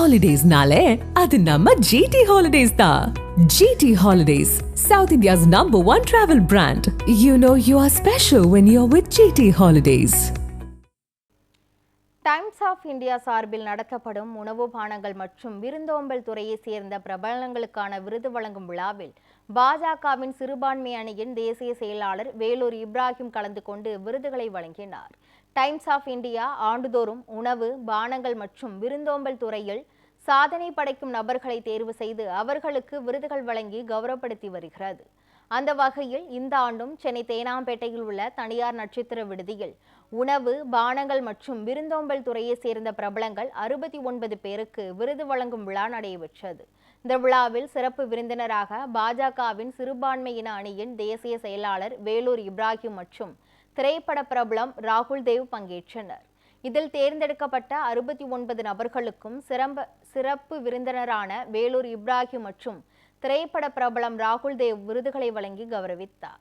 Holidays-nale, adu namma GT Holidays da. GT Holidays, South India's #1 travel brand. You know you are special when you're with GT Holidays. Times of India சார்பில் நடத்தப்படும் உணவு பானங்கள் மற்றும் விருந்தோம்பல் துறையை சேர்ந்த பிரபலங்களுக்கான விருது வழங்கும் விழாவில் பாஜகவின் சிறுபான்மை அணியின் தேசிய செயலாளர் வேலூர் இப்ராஹிம் கலந்து கொண்டு விருதுகளை வழங்கினார். டைம்ஸ் ஆஃப் இந்தியா ஆண்டுதோறும் உணவு பானங்கள் மற்றும் விருந்தோம்பல் துறையில் சாதனை படைக்கும் நபர்களை தேர்வு செய்து அவர்களுக்கு விருதுகள் வழங்கி கௌரவப்படுத்தி வருகிறது. அந்த வகையில் இந்த ஆண்டும் சென்னை தேனாம்பேட்டையில் உள்ள தனியார் நட்சத்திர விடுதியில் உணவு பானங்கள் மற்றும் விருந்தோம்பல் துறையை சேர்ந்த பிரபலங்கள் 69 பேருக்கு விருது வழங்கும் விழா நடைபெற்றது. இந்த விழாவில் சிறப்பு விருந்தினராக பாஜகவின் சிறுபான்மையின அணியின் தேசிய செயலாளர் வேலூர் இப்ராஹிம் மற்றும் திரைப்பட பிரபலம் ராகுல் தேவ் பங்கேற்றனர். இதில் தேர்ந்தெடுக்கப்பட்ட 69 நபர்களுக்கும் சிறப்பு விருந்தினரான வேலூர் இப்ராஹிம் மற்றும் திரைப்பட பிரபலம் ராகுல் தேவ் விருதுகளை வழங்கி கௌரவித்தார்.